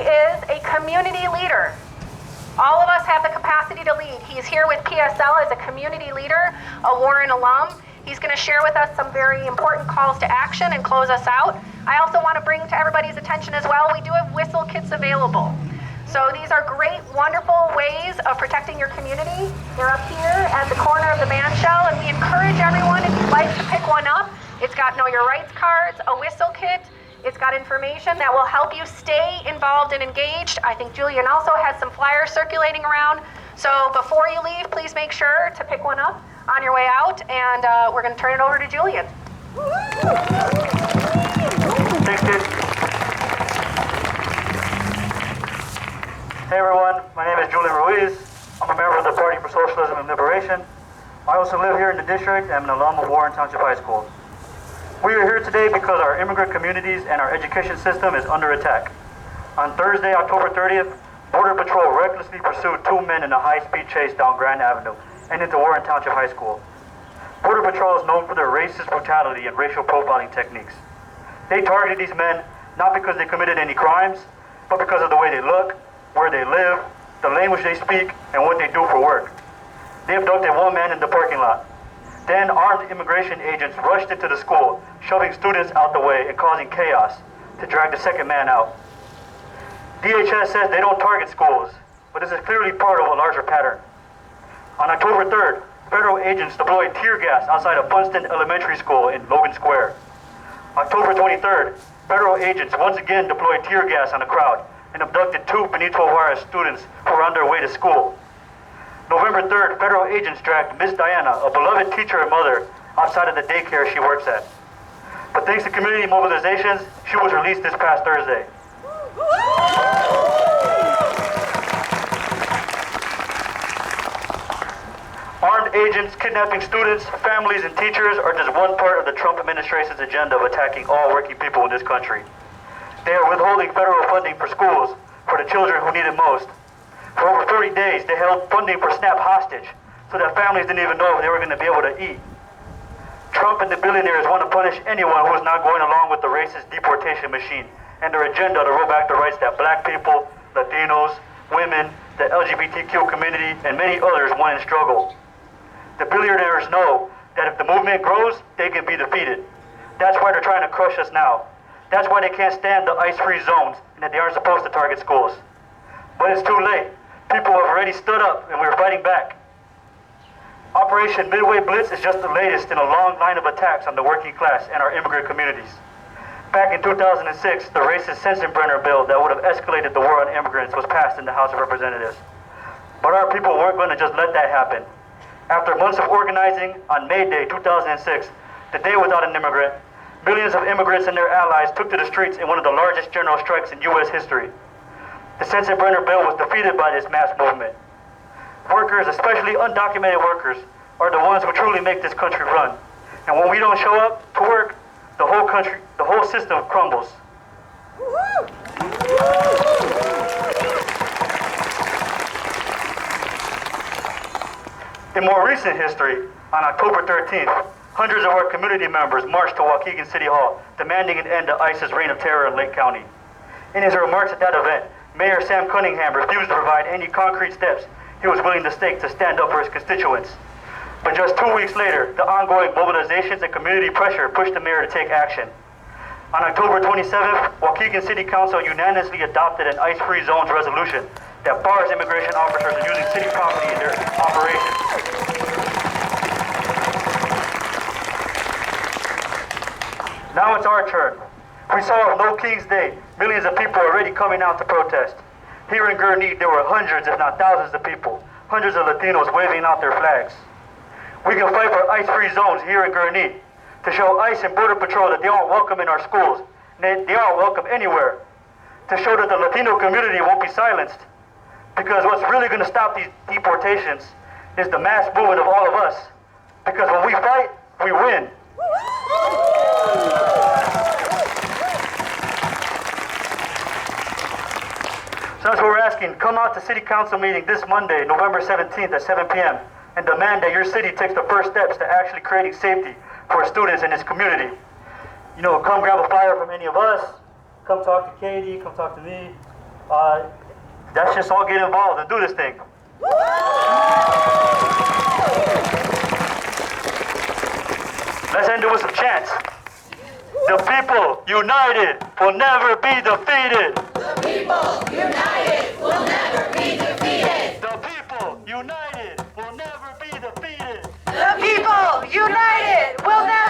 is a community leader. All of us have the capacity to lead. He's here with PSL as a community leader, a Warren alum. He's going to share with us some very important calls to action and close us out. I also want to bring to everybody's attention as well, we do have whistle kits available. So these are great, wonderful ways of protecting your community. They're up here at the corner of the band shell, and we encourage everyone, if you'd like to pick one up, it's got Know Your Rights cards, a whistle kit. It's got information that will help you stay involved and engaged. I think Julian also has some flyers circulating around. So before you leave, please make sure to pick one up on your way out, and we're going to turn it over to Julian. Thanks, dude. Hey everyone, my name is Julian Ruiz. I'm a member of the Party for Socialism and Liberation. I also live here in the district and I'm an alum of Warren Township High School. We are here today because our immigrant communities and our education system is under attack. On Thursday, October 30th, Border Patrol recklessly pursued two men in a high-speed chase down Grand Avenue and into Warren Township High School. Border Patrol is known for their racist brutality and racial profiling techniques. They targeted these men not because they committed any crimes, but because of the way they look, where they live, the language they speak, and what they do for work. They abducted one man in the parking lot. Then armed immigration agents rushed into the school, shoving students out the way and causing chaos to drag the second man out. DHS says they don't target schools, but this is clearly part of a larger pattern. On October 3rd, federal agents deployed tear gas outside of Funston Elementary School in Logan Square. October 23rd, federal agents once again deployed tear gas on the crowd and abducted two Benito Juarez students who were on their way to school. November 3rd, federal agents dragged Miss Diana, a beloved teacher and mother, outside of the daycare she works at. But thanks to community mobilizations, she was released this past Thursday. Armed agents kidnapping students, families, and teachers are just one part of the Trump administration's agenda of attacking all working people in this country. They are withholding federal funding for schools for the children who need it most. For over 30 days, they held funding for SNAP hostage so that families didn't even know if they were going to be able to eat. Trump and the billionaires want to punish anyone who is not going along with the racist deportation machine and their agenda to roll back the rights that black people, Latinos, women, the LGBTQ community, and many others want and struggle. The billionaires know that if the movement grows, they can be defeated. That's why they're trying to crush us now. That's why they can't stand the ICE-free zones and that they aren't supposed to target schools. But it's too late. People have already stood up and we're fighting back. Operation Midway Blitz is just the latest in a long line of attacks on the working class and our immigrant communities. Back in 2006, the racist Sensenbrenner bill that would have escalated the war on immigrants was passed in the House of Representatives. But our people weren't going to just let that happen. After months of organizing, on May Day 2006, the day without an immigrant, millions of immigrants and their allies took to the streets in one of the largest general strikes in U.S. history. The Sensenbrenner bill was defeated by this mass movement. Workers, especially undocumented workers, are the ones who truly make this country run. And when we don't show up to work, the whole country, the whole system crumbles. In more recent history, on October 13th, hundreds of our community members marched to Waukegan City Hall, demanding an end to ICE's reign of terror in Lake County. In his remarks at that event, Mayor Sam Cunningham refused to provide any concrete steps he was willing to take to stand up for his constituents. But just 2 weeks later, the ongoing mobilizations and community pressure pushed the mayor to take action. On October 27th, Waukegan City Council unanimously adopted an ICE-free zones resolution that bars immigration officers from using city property in their operations. Now it's our turn. We saw on No King's Day, millions of people already coming out to protest. Here in Gurnee, there were hundreds, if not thousands of people, hundreds of Latinos waving out their flags. We can fight for ICE-free zones here in Gurnee to show ICE and Border Patrol that they aren't welcome in our schools, and they aren't welcome anywhere. To show that the Latino community won't be silenced. Because what's really going to stop these deportations is the mass movement of all of us. Because when we fight, we win. So that's what we're asking. Come out to City Council meeting this Monday, November 17th at 7 p.m. and demand that your city takes the first steps to actually creating safety for students in this community. You know, come grab a flyer from any of us, come talk to Katie, come talk to me, Let's just all get involved and do this thing. Let's end it with some chants. The people united will never be defeated. The people united will never be defeated. The people united will never be defeated. The people united will never